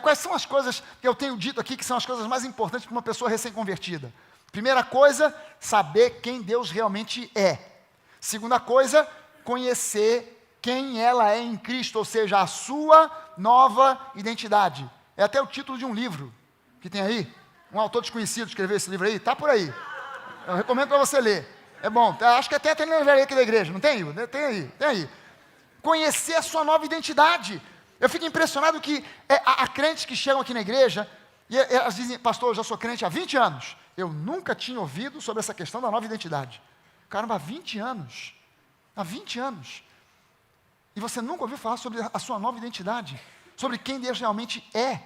Quais são as coisas que eu tenho dito aqui que são as coisas mais importantes para uma pessoa recém-convertida? Primeira coisa, saber quem Deus realmente é. Segunda coisa, conhecer quem ela é em Cristo, ou seja, a sua nova identidade. É até o título de um livro que tem aí. Um autor desconhecido escreveu esse livro aí, está por aí. Eu recomendo para você ler. É bom, acho que até tem na livraria aqui da igreja, não tem? Tem aí. Conhecer a sua nova identidade. Eu fico impressionado que há crentes que chegam aqui na igreja e elas dizem, pastor, eu já sou crente há 20 anos. Eu nunca tinha ouvido sobre essa questão da nova identidade. Caramba, há 20 anos. Há 20 anos. E você nunca ouviu falar sobre a sua nova identidade? Sobre quem Deus realmente é?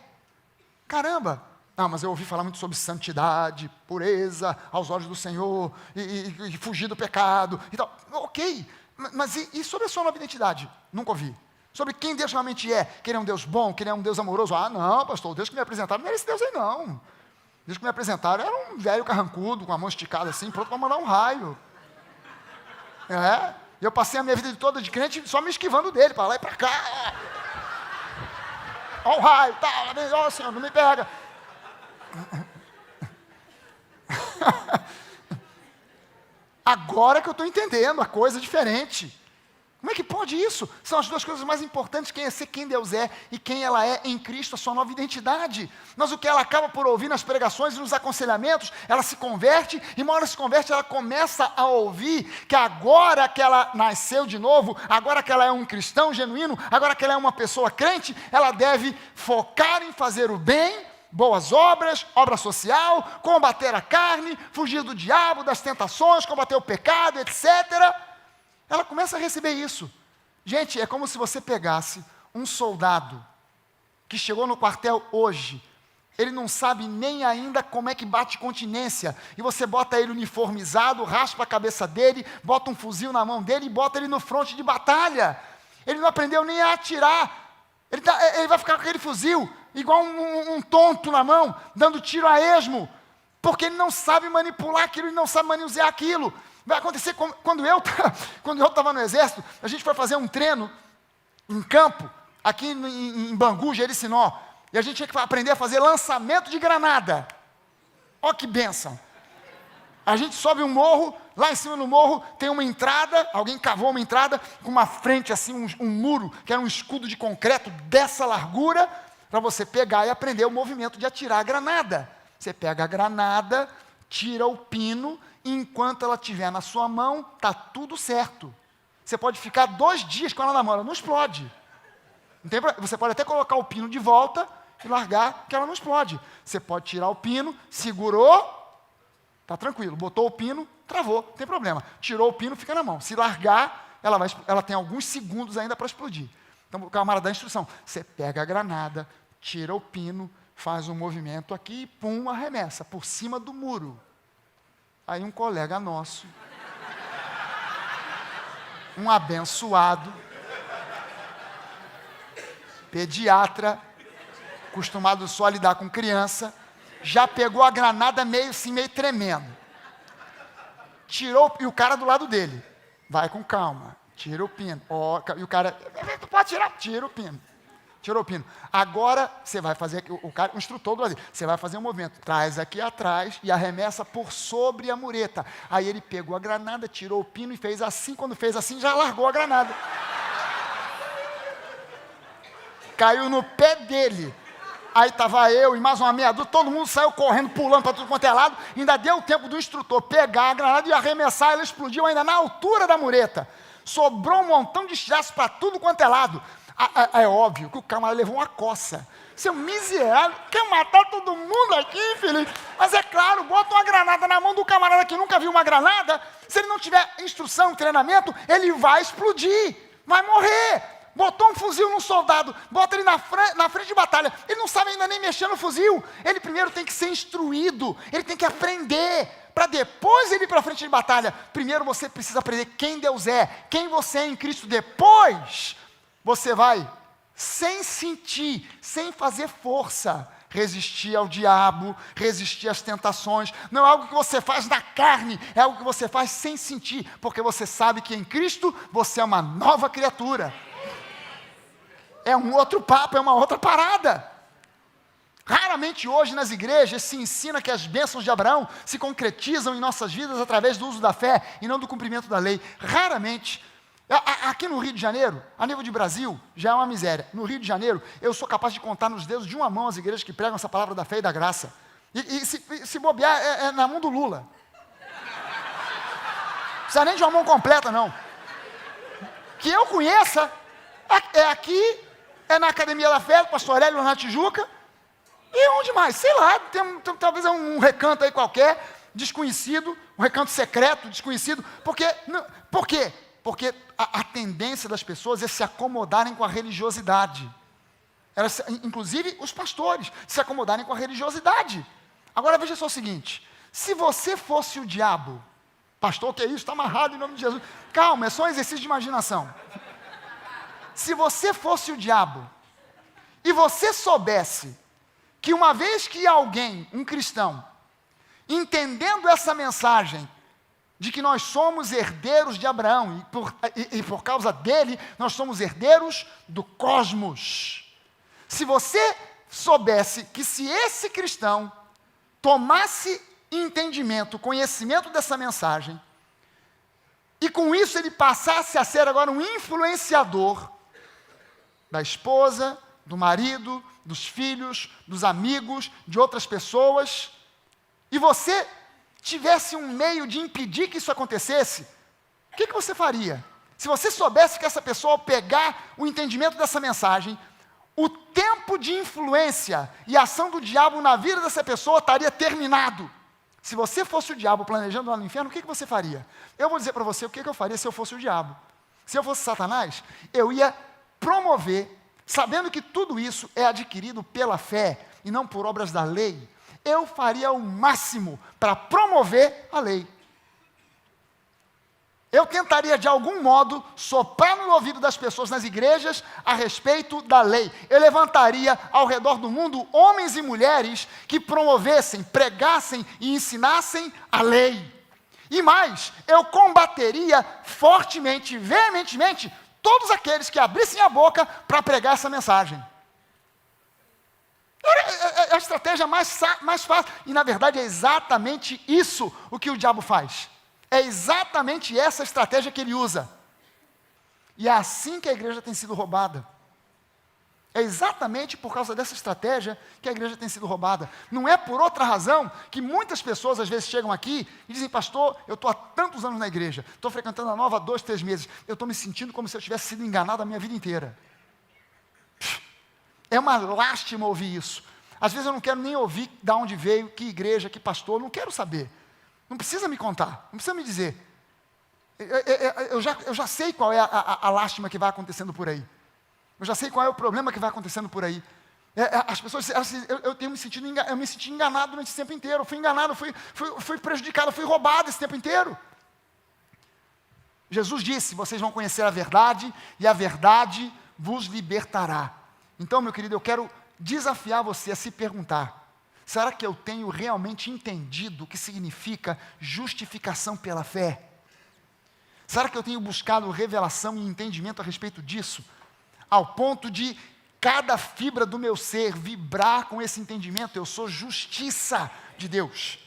Caramba! Mas eu ouvi falar muito sobre santidade, pureza, aos olhos do Senhor, e fugir do pecado e tal. Ok, mas e sobre a sua nova identidade? Nunca ouvi. Sobre quem Deus realmente é, que Ele é um Deus bom, que Ele é um Deus amoroso. Não, pastor, o Deus que me apresentaram não era esse Deus aí não. O Deus que me apresentaram era um velho carrancudo, com a mão esticada assim, pronto para mandar um raio. E eu passei a minha vida toda de crente só me esquivando dele, para lá e para cá. Olha o raio, ó Senhor, não me pega. Agora que eu estou entendendo a coisa diferente. Como é que pode isso? São as duas coisas mais importantes, conhecer quem Deus é e quem ela é em Cristo, a sua nova identidade. Mas o que ela acaba por ouvir nas pregações e nos aconselhamentos, ela se converte, e uma hora se converte, ela começa a ouvir que agora que ela nasceu de novo, agora que ela é um cristão genuíno, agora que ela é uma pessoa crente, ela deve focar em fazer o bem, boas obras, obra social, combater a carne, fugir do diabo, das tentações, combater o pecado, etc. Ela começa a receber isso. Gente, é como se você pegasse um soldado que chegou no quartel hoje, ele não sabe nem ainda como é que bate continência, e você bota ele uniformizado, raspa a cabeça dele, bota um fuzil na mão dele e bota ele no fronte de batalha. Ele não aprendeu nem a atirar. Ele vai ficar com aquele fuzil, igual um tonto na mão, dando tiro a esmo, porque ele não sabe manipular aquilo, ele não sabe manusear aquilo. Vai acontecer quando eu estava no exército, a gente foi fazer um treino em campo, aqui em Bangu, Jericinó, e a gente tinha que aprender a fazer lançamento de granada. Ó que bênção! A gente sobe um morro, lá em cima do morro tem uma entrada, alguém cavou uma entrada com uma frente assim, um muro, que era um escudo de concreto dessa largura, para você pegar e aprender o movimento de atirar a granada. Você pega a granada, tira o pino, e enquanto ela estiver na sua mão, está tudo certo. Você pode ficar 2 dias com ela na mão, ela não explode. Você pode até colocar o pino de volta e largar, que ela não explode. Você pode tirar o pino, segurou, está tranquilo. Botou o pino, travou, não tem problema. Tirou o pino, fica na mão. Se largar, ela tem alguns segundos ainda para explodir. Então o camarada dá a instrução. Você pega a granada, tira o pino, faz um movimento aqui e pum, arremessa por cima do muro. Aí um colega nosso, um abençoado, pediatra, acostumado só a lidar com criança, já pegou a granada meio tremendo. Tirou, e o cara do lado dele, vai com calma, tira o pino. E o cara, pode tirar, tira o pino. Tirou o pino. Agora, você vai fazer, o instrutor do lado dele, você vai fazer um movimento, traz aqui atrás e arremessa por sobre a mureta. Aí ele pegou a granada, tirou o pino e fez assim, quando fez assim, já largou a granada. Caiu no pé dele. Aí estava eu e mais uma meia dúzia, todo mundo saiu correndo, pulando para tudo quanto é lado, ainda deu tempo do instrutor pegar a granada e arremessar, ela explodiu ainda na altura da mureta. Sobrou um montão de estresse para tudo quanto é lado. É óbvio que o camarada levou uma coça. Seu miserável, quer matar todo mundo aqui, Felipe? Mas é claro, bota uma granada na mão do camarada que nunca viu uma granada, se ele não tiver instrução, treinamento, ele vai explodir, vai morrer. Botou um fuzil num soldado, bota ele na frente de batalha, ele não sabe ainda nem mexer no fuzil, ele primeiro tem que ser instruído, ele tem que aprender, para depois ele ir para a frente de batalha. Primeiro você precisa aprender quem Deus é, quem você é em Cristo, depois você vai, sem sentir, sem fazer força, resistir ao diabo, resistir às tentações. Não é algo que você faz na carne, é algo que você faz sem sentir, porque você sabe que em Cristo você é uma nova criatura. É um outro papo, é uma outra parada. Raramente hoje nas igrejas se ensina que as bênçãos de Abraão se concretizam em nossas vidas através do uso da fé e não do cumprimento da lei. Raramente. Aqui no Rio de Janeiro, a nível de Brasil, já é uma miséria. No Rio de Janeiro, eu sou capaz de contar nos dedos de uma mão as igrejas que pregam essa palavra da fé e da graça. E se bobear, é na mão do Lula. Não precisa nem de uma mão completa, não. Que eu conheça, é aqui, é na Academia da Fé, do Pastor Aurélio, na Tijuca. E onde mais? Sei lá, tem talvez um recanto aí qualquer, desconhecido, um recanto secreto, desconhecido. Por quê? Porque a tendência das pessoas é se acomodarem com a religiosidade. Inclusive os pastores, se acomodarem com a religiosidade. Agora veja só o seguinte, se você fosse o diabo, pastor, o que é isso? Está amarrado em nome de Jesus. Calma, é só um exercício de imaginação. Se você fosse o diabo, e você soubesse que uma vez que alguém, um cristão, entendendo essa mensagem, de que nós somos herdeiros de Abraão, e por causa dele, nós somos herdeiros do cosmos. Se você soubesse que se esse cristão tomasse entendimento, conhecimento dessa mensagem, e com isso ele passasse a ser agora um influenciador da esposa, do marido, dos filhos, dos amigos, de outras pessoas, e você tivesse um meio de impedir que isso acontecesse, o que você faria? Se você soubesse que essa pessoa, ao pegar o entendimento dessa mensagem, o tempo de influência e ação do diabo na vida dessa pessoa estaria terminado. Se você fosse o diabo planejando lá no inferno, o que você faria? Eu vou dizer para você o que eu faria se eu fosse o diabo. Se eu fosse Satanás, eu ia promover, sabendo que tudo isso é adquirido pela fé e não por obras da lei, eu faria o máximo para promover a lei. Eu tentaria de algum modo soprar no ouvido das pessoas nas igrejas a respeito da lei. Eu levantaria ao redor do mundo homens e mulheres que promovessem, pregassem e ensinassem a lei. E mais, eu combateria fortemente, veementemente, todos aqueles que abrissem a boca para pregar essa mensagem. É a estratégia mais fácil. E na verdade é exatamente isso o que o diabo faz. É exatamente essa estratégia que ele usa. E é assim que a igreja tem sido roubada. É exatamente por causa dessa estratégia que a igreja tem sido roubada. Não é por outra razão que muitas pessoas às vezes chegam aqui e dizem, pastor, eu estou há tantos anos na igreja, estou frequentando a nova há 2, 3 meses, eu estou me sentindo como se eu tivesse sido enganado a minha vida inteira. É uma lástima ouvir isso. Às vezes eu não quero nem ouvir de onde veio, que igreja, que pastor, não quero saber. Não precisa me contar, não precisa me dizer. Eu já sei qual é a lástima que vai acontecendo por aí. Eu já sei qual é o problema que vai acontecendo por aí. As pessoas, eu me senti enganado durante esse tempo inteiro. Eu fui enganado, fui prejudicado, fui roubado esse tempo inteiro. Jesus disse, vocês vão conhecer a verdade e a verdade vos libertará. Então, meu querido, eu quero desafiar você a se perguntar, será que eu tenho realmente entendido o que significa justificação pela fé? Será que eu tenho buscado revelação e entendimento a respeito disso? Ao ponto de cada fibra do meu ser vibrar com esse entendimento, eu sou justiça de Deus.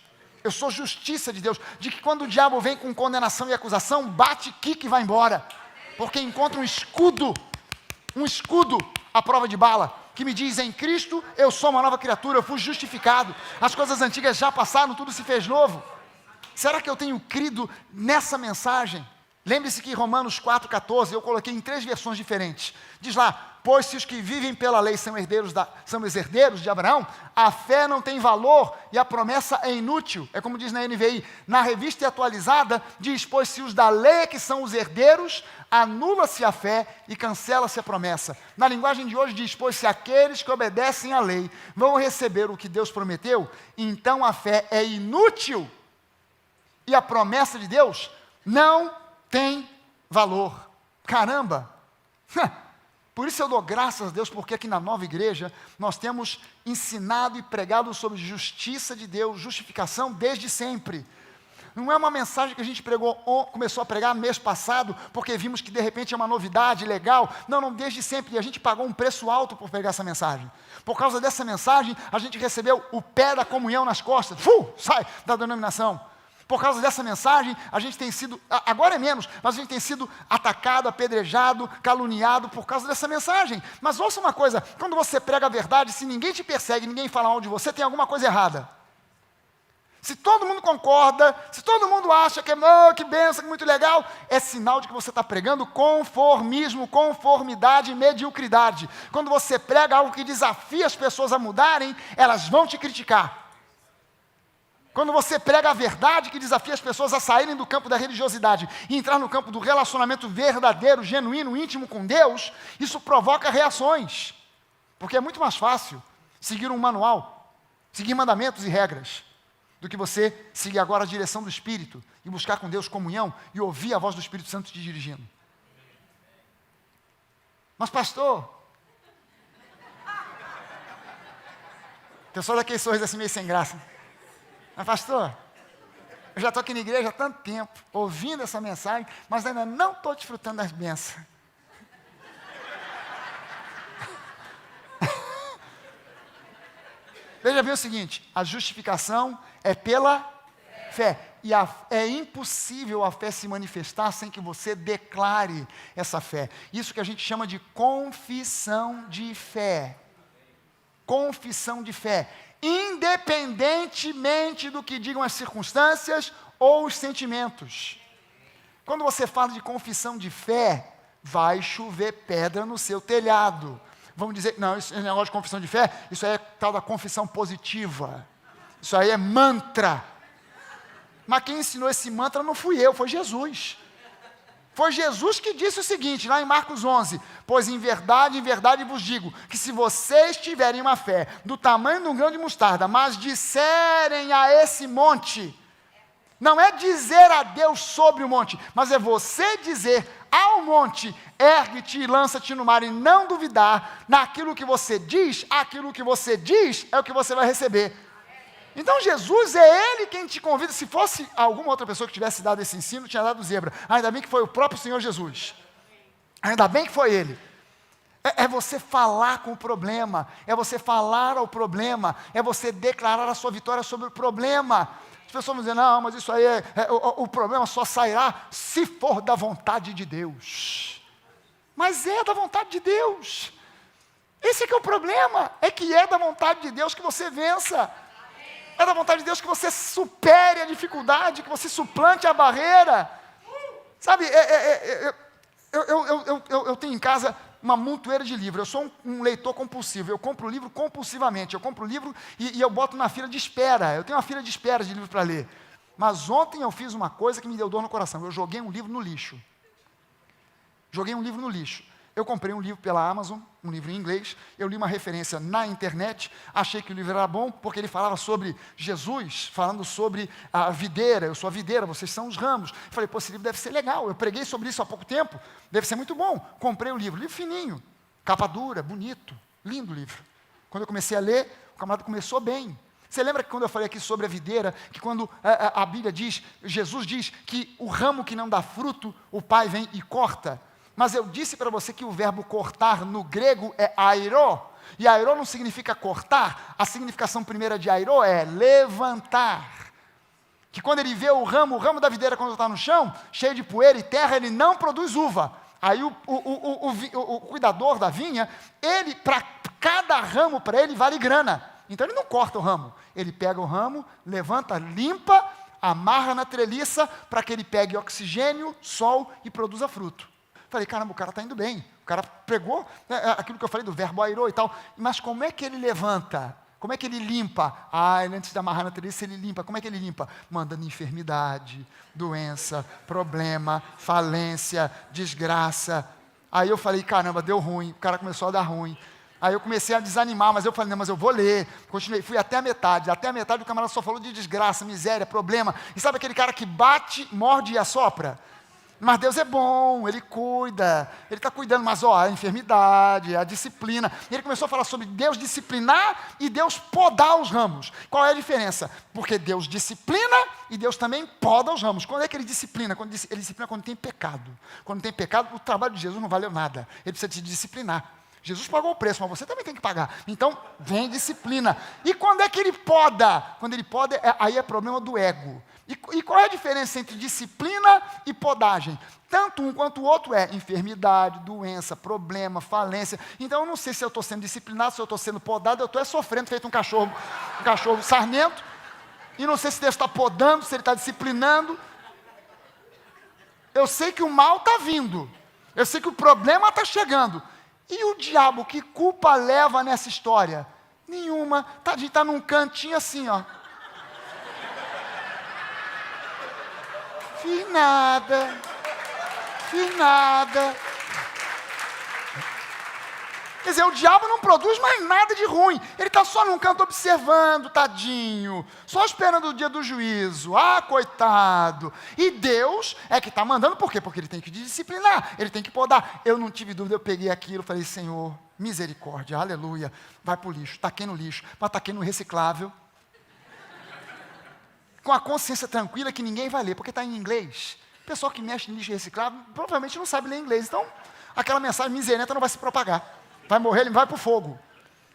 Eu sou justiça de Deus. De que quando o diabo vem com condenação e acusação, bate, quica e vai embora. Porque encontra um escudo à prova de bala, que me diz, em Cristo eu sou uma nova criatura, eu fui justificado, as coisas antigas já passaram, tudo se fez novo. Será que eu tenho crido nessa mensagem? Lembre-se que Romanos 4,14, eu coloquei em 3 versões diferentes, diz lá, pois se os que vivem pela lei são os herdeiros de Abraão, a fé não tem valor e a promessa é inútil, é como diz na NVI, na revista atualizada, diz, pois se os da lei é que são os herdeiros, anula-se a fé e cancela-se a promessa. Na linguagem de hoje diz, pois se aqueles que obedecem à lei vão receber o que Deus prometeu, então a fé é inútil e a promessa de Deus não tem valor. Caramba! Por isso eu dou graças a Deus, porque aqui na nova igreja nós temos ensinado e pregado sobre justiça de Deus, justificação desde sempre. Não é uma mensagem que a gente começou a pregar mês passado, porque vimos que de repente é uma novidade legal. Não, desde sempre. E a gente pagou um preço alto por pregar essa mensagem. Por causa dessa mensagem, a gente recebeu o pé da comunhão nas costas. Sai da denominação. Por causa dessa mensagem, a gente tem sido, agora é menos, mas a gente tem sido atacado, apedrejado, caluniado por causa dessa mensagem. Mas ouça uma coisa, quando você prega a verdade, se ninguém te persegue, ninguém fala mal de você, tem alguma coisa errada. Se todo mundo concorda, se todo mundo acha que benção, que muito legal, é sinal de que você está pregando conformismo, conformidade e mediocridade. Quando você prega algo que desafia as pessoas a mudarem, elas vão te criticar. Quando você prega a verdade que desafia as pessoas a saírem do campo da religiosidade e entrar no campo do relacionamento verdadeiro, genuíno, íntimo com Deus, isso provoca reações. Porque é muito mais fácil seguir um manual, seguir mandamentos e regras, do que você seguir agora a direção do Espírito e buscar com Deus comunhão e ouvir a voz do Espírito Santo te dirigindo. Mas pastor, pessoal daquele sorriso assim meio sem graça. Mas pastor, eu já estou aqui na igreja há tanto tempo, ouvindo essa mensagem, mas ainda não estou desfrutando das bênçãos. Veja bem o seguinte, a justificação é pela fé. E é impossível a fé se manifestar sem que você declare essa fé. Isso que a gente chama de confissão de fé. Confissão de fé. Independentemente do que digam as circunstâncias ou os sentimentos. Quando você fala de confissão de fé, vai chover pedra no seu telhado. Vamos dizer, não, esse negócio de confissão de fé, isso aí é tal da confissão positiva. Isso aí é mantra. Mas quem ensinou esse mantra não fui eu, foi Jesus. Foi Jesus que disse o seguinte, lá em Marcos 11, pois em verdade vos digo, que se vocês tiverem uma fé do tamanho de um grão de mostarda, mas disserem a esse monte, não é dizer a Deus sobre o monte, mas é você dizer ao monte, ergue-te e lança-te no mar, e não duvidar naquilo que você diz, aquilo que você diz é o que você vai receber. Então Jesus é Ele quem te convida. Se fosse alguma outra pessoa que tivesse dado esse ensino, tinha dado zebra. Ainda bem que foi o próprio Senhor Jesus. Ainda bem que foi Ele. É você falar com o problema, é você falar ao problema, é você declarar a sua vitória sobre o problema. As pessoas vão dizer, não, mas isso aí o problema só sairá se for da vontade de Deus. Mas é da vontade de Deus. Esse é que é o problema, é que é da vontade de Deus que você vença. É da vontade de Deus que você supere a dificuldade, que você suplante a barreira. Sabe, eu tenho em casa uma montoeira de livros. Eu sou um leitor compulsivo. Eu compro livro compulsivamente. Eu compro livro e eu boto na fila de espera. Eu tenho uma fila de espera de livro para ler. Mas ontem eu fiz uma coisa que me deu dor no coração. Eu joguei um livro no lixo. Joguei um livro no lixo. Eu comprei um livro pela Amazon, um livro em inglês, eu li uma referência na internet, achei que o livro era bom, porque ele falava sobre Jesus, falando sobre a videira, eu sou a videira, vocês são os ramos. Eu falei, esse livro deve ser legal, eu preguei sobre isso há pouco tempo, deve ser muito bom. Comprei o livro fininho, capa dura, bonito, lindo livro. Quando eu comecei a ler, o camarada começou bem. Você lembra que quando eu falei aqui sobre a videira, que quando a Bíblia diz, Jesus diz que o ramo que não dá fruto, o Pai vem e corta? Mas eu disse para você que o verbo cortar no grego é airo, e airo não significa cortar, a significação primeira de airo é levantar. Que quando ele vê o ramo da videira quando está no chão, cheio de poeira e terra, ele não produz uva. Aí o cuidador da vinha, ele, para cada ramo para ele vale grana. Então ele não corta o ramo, ele pega o ramo, levanta, limpa, amarra na treliça para que ele pegue oxigênio, sol e produza fruto. Falei, caramba, o cara está indo bem. O cara pregou aquilo que eu falei do verbo airou e tal. Mas como é que ele levanta? Como é que ele limpa? Ele antes de amarrar na treliça, ele limpa. Como é que ele limpa? Mandando enfermidade, doença, problema, falência, desgraça. Aí eu falei, caramba, deu ruim. O cara começou a dar ruim. Aí eu comecei a desanimar, mas eu falei, não, mas eu vou ler. Continuei, fui até a metade. Até a metade o camarada só falou de desgraça, miséria, problema. E sabe aquele cara que bate, morde e assopra? Mas Deus é bom, Ele cuida, Ele está cuidando, mas a enfermidade, a disciplina. E Ele começou a falar sobre Deus disciplinar e Deus podar os ramos. Qual é a diferença? Porque Deus disciplina e Deus também poda os ramos. Quando é que Ele disciplina? Ele disciplina quando tem pecado. Quando tem pecado, o trabalho de Jesus não valeu nada. Ele precisa te disciplinar. Jesus pagou o preço, mas você também tem que pagar. Então, vem disciplina. E quando é que Ele poda? Quando Ele poda, aí é problema do ego. E qual é a diferença entre disciplina e podagem? Tanto um quanto o outro é enfermidade, doença, problema, falência. Então eu não sei se eu estou sendo disciplinado, se eu estou sendo podado, eu estou sofrendo feito um cachorro sarnento. E não sei se Deus está podando, se Ele está disciplinando. Eu sei que o mal está vindo. Eu sei que o problema está chegando. E o diabo, que culpa leva nessa história? Nenhuma. Tadinho, está num cantinho assim, ó. Fiz nada. Quer dizer, o diabo não produz mais nada de ruim. Ele está só num canto observando, tadinho. Só esperando o dia do juízo. Ah, coitado. E Deus é que está mandando, por quê? Porque Ele tem que disciplinar, Ele tem que podar. Eu não tive dúvida, eu peguei aquilo, falei, Senhor, misericórdia, aleluia. Vai para o lixo, taquei no lixo, mas taquei no reciclável. Com a consciência tranquila que ninguém vai ler, porque está em inglês. O pessoal que mexe em lixo reciclável provavelmente não sabe ler inglês. Então, aquela mensagem miserenta não vai se propagar. Vai morrer, ele vai para o fogo.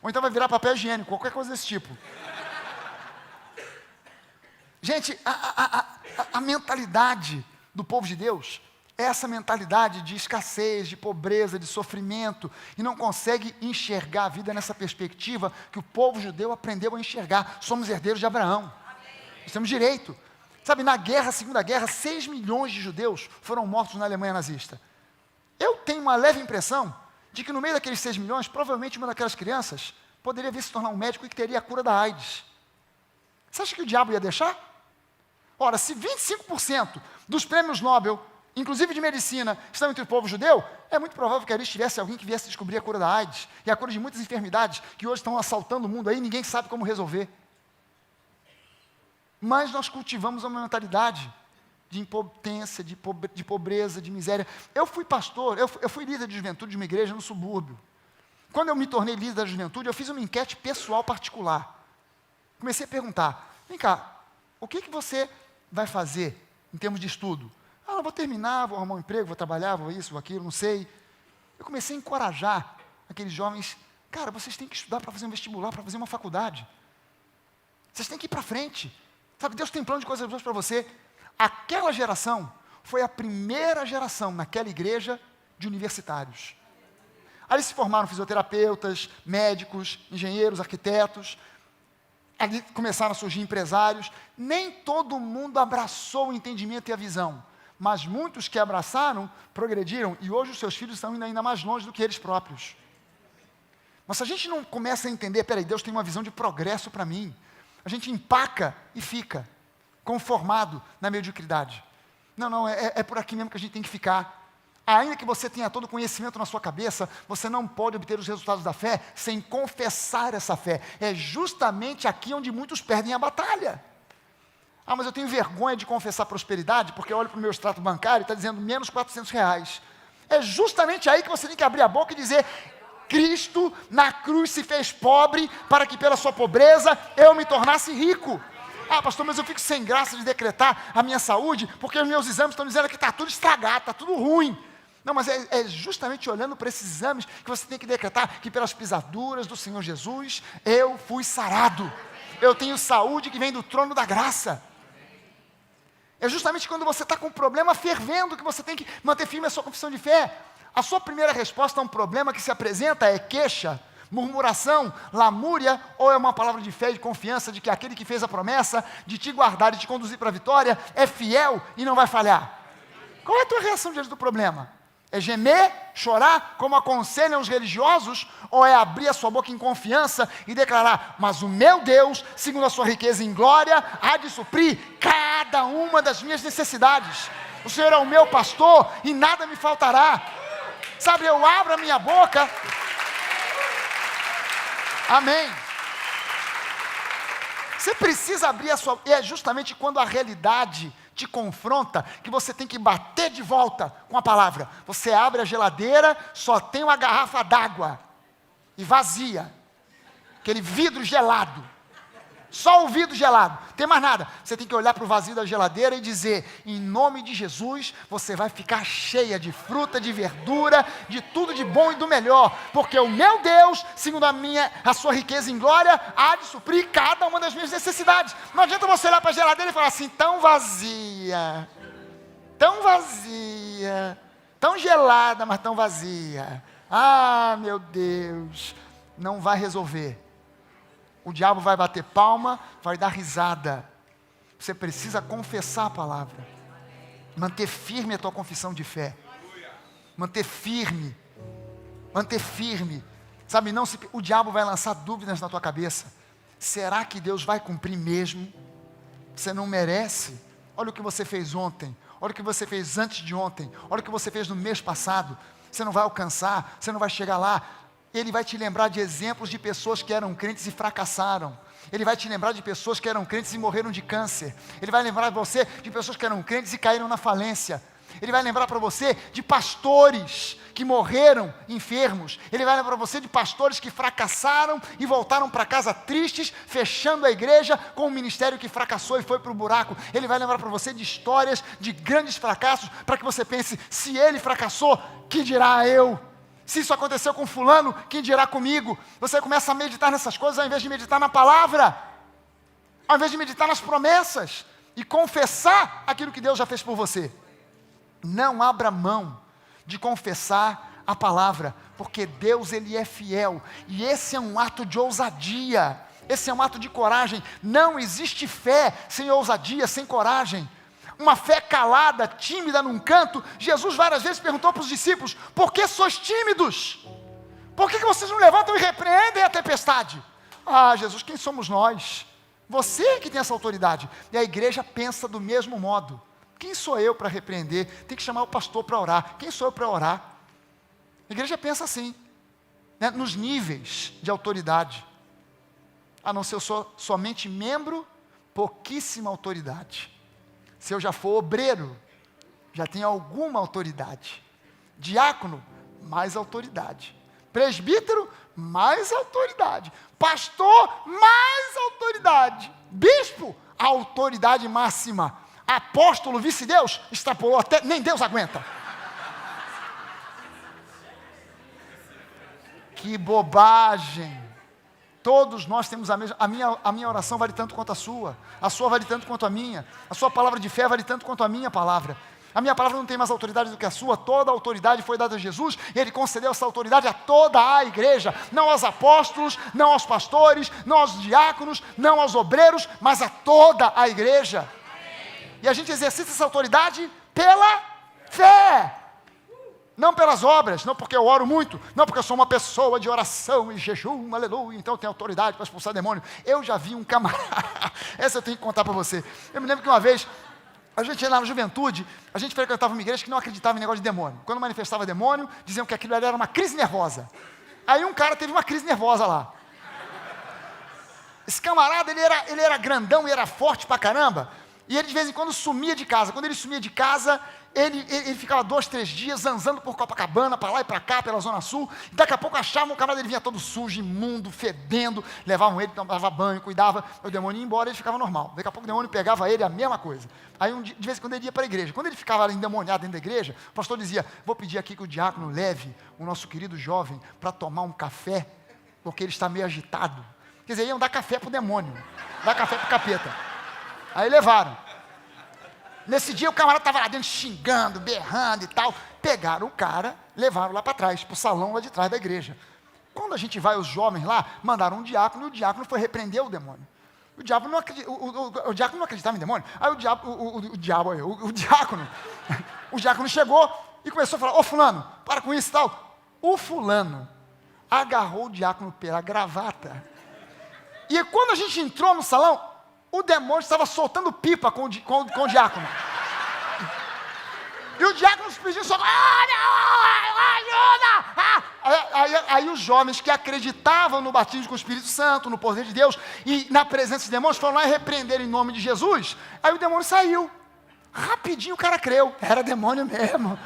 Ou então vai virar papel higiênico, qualquer coisa desse tipo. Gente, a mentalidade do povo de Deus é essa mentalidade de escassez, de pobreza, de sofrimento, e não consegue enxergar a vida nessa perspectiva que o povo judeu aprendeu a enxergar. Somos herdeiros de Abraão. Nós temos direito. Sabe, na guerra, Segunda Guerra, 6 milhões de judeus foram mortos na Alemanha nazista. Eu tenho uma leve impressão de que no meio daqueles 6 milhões, provavelmente uma daquelas crianças poderia vir se tornar um médico e que teria a cura da AIDS. Você acha que o diabo ia deixar? Ora, se 25% dos prêmios Nobel, inclusive de medicina, estão entre o povo judeu, é muito provável que ali estivesse alguém que viesse descobrir a cura da AIDS e a cura de muitas enfermidades que hoje estão assaltando o mundo aí e ninguém sabe como resolver. Mas nós cultivamos uma mentalidade de impotência, de pobreza, de miséria. Eu fui pastor, eu fui líder de juventude de uma igreja no subúrbio. Quando eu me tornei líder da juventude, eu fiz uma enquete pessoal particular. Comecei a perguntar, vem cá, o que você vai fazer em termos de estudo? Ah, eu vou terminar, vou arrumar um emprego, vou trabalhar, vou isso, vou aquilo, não sei. Eu comecei a encorajar aqueles jovens, cara, vocês têm que estudar para fazer um vestibular, para fazer uma faculdade. Vocês têm que ir para frente. Sabe, Deus tem plano de coisas boas para você. Aquela geração foi a primeira geração naquela igreja de universitários. Ali se formaram fisioterapeutas, médicos, engenheiros, arquitetos. Ali começaram a surgir empresários. Nem todo mundo abraçou o entendimento e a visão, mas muitos que abraçaram, progrediram, e hoje os seus filhos estão indo ainda mais longe do que eles próprios. Mas se a gente não começa a entender, peraí, Deus tem uma visão de progresso para mim, a gente empaca e fica conformado na mediocridade. Não, é por aqui mesmo que a gente tem que ficar. Ainda que você tenha todo o conhecimento na sua cabeça, você não pode obter os resultados da fé sem confessar essa fé. É justamente aqui onde muitos perdem a batalha. Ah, mas eu tenho vergonha de confessar prosperidade, porque eu olho para o meu extrato bancário e está dizendo menos R$400. É justamente aí que você tem que abrir a boca e dizer, Cristo na cruz se fez pobre para que pela sua pobreza eu me tornasse rico. Ah, pastor, mas eu fico sem graça de decretar a minha saúde, porque os meus exames estão dizendo que está tudo estragado, está tudo ruim. Não, mas é justamente olhando para esses exames que você tem que decretar que pelas pisaduras do Senhor Jesus, eu fui sarado. Eu tenho saúde que vem do trono da graça. É justamente quando você está com um problema fervendo que você tem que manter firme a sua confissão de fé. A sua primeira resposta a um problema que se apresenta é queixa, murmuração, lamúria, ou é uma palavra de fé e de confiança de que aquele que fez a promessa de te guardar e te conduzir para a vitória é fiel e não vai falhar? Qual é a tua reação diante do problema? É gemer, chorar, como aconselham os religiosos, ou é abrir a sua boca em confiança e declarar, mas o meu Deus, segundo a sua riqueza em glória, há de suprir cada uma das minhas necessidades. O Senhor é o meu pastor e nada me faltará. Sabe, eu abro a minha boca. Amém. Você precisa abrir a sua... E é justamente quando a realidade te confronta, que você tem que bater de volta com a palavra. Você abre a geladeira, só tem uma garrafa d'água, e vazia, aquele vidro gelado, só o vidro gelado, não tem mais nada. Você tem que olhar para o vazio da geladeira e dizer, em nome de Jesus, você vai ficar cheia de fruta, de verdura, de tudo de bom e do melhor, porque o meu Deus, segundo a sua riqueza em glória, há de suprir cada uma das minhas necessidades. Não adianta você olhar para a geladeira e falar assim, tão vazia, tão gelada, mas tão vazia. Ah, meu Deus, não vai resolver. O diabo vai bater palma, vai dar risada. Você precisa confessar a palavra. Manter firme a tua confissão de fé. Manter firme. Sabe, o diabo vai lançar dúvidas na tua cabeça. Será que Deus vai cumprir mesmo? Você não merece. Olha o que você fez ontem. Olha o que você fez antes de ontem. Olha o que você fez no mês passado. Você não vai alcançar, você não vai chegar lá. Ele vai te lembrar de exemplos de pessoas que eram crentes e fracassaram. Ele vai te lembrar de pessoas que eram crentes e morreram de câncer. Ele vai lembrar você de pessoas que eram crentes e caíram na falência. Ele vai lembrar para você de pastores que morreram enfermos. Ele vai lembrar para você de pastores que fracassaram e voltaram para casa tristes, fechando a igreja com um ministério que fracassou e foi para o buraco. Ele vai lembrar para você de histórias de grandes fracassos, para que você pense, se ele fracassou, que dirá eu? Se isso aconteceu com fulano, quem dirá comigo? Você começa a meditar nessas coisas, ao invés de meditar na palavra, ao invés de meditar nas promessas, e confessar aquilo que Deus já fez por você. Não abra mão de confessar a palavra, porque Deus, Ele é fiel, e esse é um ato de ousadia, esse é um ato de coragem. Não existe fé sem ousadia, sem coragem. Uma fé calada, tímida num canto. Jesus várias vezes perguntou para os discípulos, por que sois tímidos? Por que vocês não levantam e repreendem a tempestade? Ah, Jesus, quem somos nós? Você que tem essa autoridade. E a igreja pensa do mesmo modo. Quem sou eu para repreender? Tem que chamar o pastor para orar. Quem sou eu para orar? A igreja pensa assim, né? Nos níveis de autoridade. A não ser eu sou somente membro, pouquíssima autoridade. Se eu já for obreiro, já tenho alguma autoridade. Diácono, mais autoridade. Presbítero, mais autoridade. Pastor, mais autoridade. Bispo, autoridade máxima. Apóstolo, vice-deus, extrapolou até, nem Deus aguenta. Que bobagem. Todos nós temos a mesma, a minha oração vale tanto quanto a sua vale tanto quanto a minha, a sua palavra de fé vale tanto quanto a minha palavra. A minha palavra não tem mais autoridade do que a sua, toda a autoridade foi dada a Jesus, e Ele concedeu essa autoridade a toda a igreja, não aos apóstolos, não aos pastores, não aos diáconos, não aos obreiros, mas a toda a igreja. E a gente exercita essa autoridade pela fé. Não pelas obras, não porque eu oro muito, não porque eu sou uma pessoa de oração e jejum, aleluia, então eu tenho autoridade para expulsar demônio. Eu já vi um camarada, essa eu tenho que contar para você. Eu me lembro que uma vez, a gente ia lá na juventude, a gente frequentava uma igreja que não acreditava em negócio de demônio. Quando manifestava demônio, diziam que aquilo era uma crise nervosa. Aí um cara teve uma crise nervosa lá. Esse camarada, ele era grandão e era forte pra caramba, e ele de vez em quando sumia de casa. Quando ele sumia de casa, ele ficava 2, 3 dias zanzando por Copacabana, para lá e para cá, pela Zona Sul. E daqui a pouco achavam, o camarada dele vinha todo sujo, imundo, fedendo. Levavam ele, tomava banho, cuidava. O demônio ia embora, ele ficava normal. Daqui a pouco o demônio pegava ele, a mesma coisa. Aí de vez em quando ele ia para a igreja. Quando ele ficava endemoniado dentro da igreja, o pastor dizia, vou pedir aqui que o diácono leve o nosso querido jovem para tomar um café, porque ele está meio agitado. Quer dizer, iam dar café para o demônio, dar café para o capeta. Aí levaram. Nesse dia o camarada estava lá dentro xingando, berrando e tal. Pegaram o cara, levaram lá para trás, para o salão lá de trás da igreja. Quando a gente vai, os jovens lá, mandaram um diácono, e o diácono foi repreender o demônio. O diácono não acreditava em demônio. Aí o diácono chegou e começou a falar, ô fulano, para com isso e tal. O fulano agarrou o diácono pela gravata. E quando a gente entrou no salão, o demônio estava soltando pipa com o diácono. E o diácono se pediu socorro. Ajuda! Aí os jovens que acreditavam no batismo com o Espírito Santo, no poder de Deus, e na presença de demônios, foram lá e repreenderam em nome de Jesus. Aí o demônio saiu. Rapidinho o cara creu. Era demônio mesmo.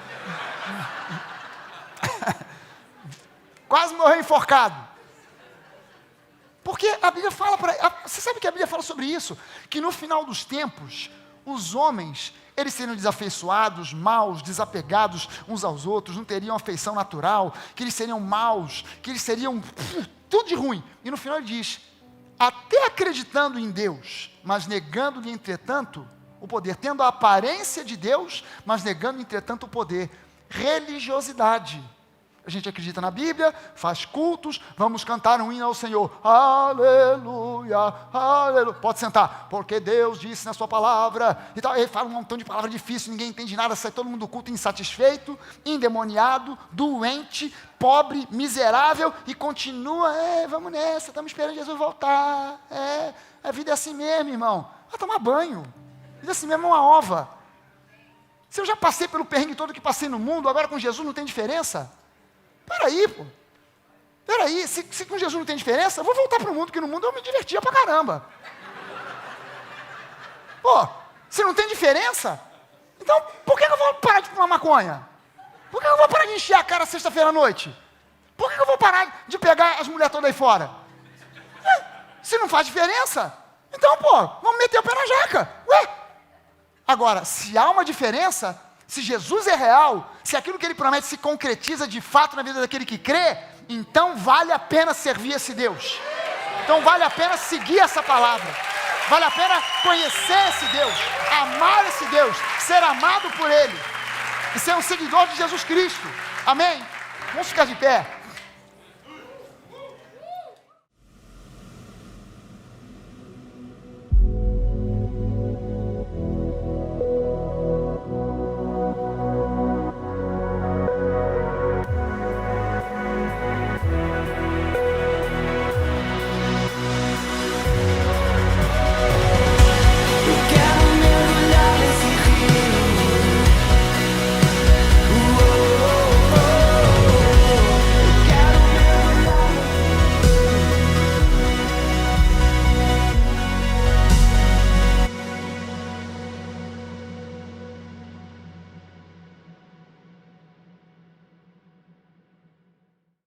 Quase morreu enforcado. Porque a Bíblia fala você sabe que a Bíblia fala sobre isso? Que no final dos tempos, os homens, eles seriam desafeiçoados, maus, desapegados uns aos outros, não teriam afeição natural, que eles seriam maus, que eles seriam tudo de ruim. E no final ele diz, até acreditando em Deus, mas negando-lhe, entretanto, o poder, tendo a aparência de Deus, mas negando, entretanto, o poder. Religiosidade. A gente acredita na Bíblia, faz cultos, vamos cantar um hino ao Senhor. Aleluia, aleluia. Pode sentar, porque Deus disse na sua palavra. E tal. Ele fala um montão de palavras difíceis, ninguém entende nada, sai todo mundo do culto insatisfeito, endemoniado, doente, pobre, miserável, e continua, vamos nessa, estamos esperando Jesus voltar. A vida é assim mesmo, irmão. Vai tomar banho. A vida é assim mesmo, é uma ova. Se eu já passei pelo perrengue todo que passei no mundo, agora com Jesus não tem diferença? Peraí, pô. Peraí, se com Jesus não tem diferença, eu vou voltar para o mundo, porque no mundo eu me divertia pra caramba. Pô, se não tem diferença, então por que eu vou parar de fumar maconha? Por que eu vou parar de encher a cara sexta-feira à noite? Por que eu vou parar de pegar as mulheres todas aí fora? Se não faz diferença, então, pô, vamos meter o pé na jaca. Ué? Agora, se há uma diferença, se Jesus é real, se aquilo que ele promete se concretiza de fato na vida daquele que crê, então vale a pena servir esse Deus. Então vale a pena seguir essa palavra. Vale a pena conhecer esse Deus, amar esse Deus, ser amado por Ele e ser um seguidor de Jesus Cristo. Amém? Vamos ficar de pé.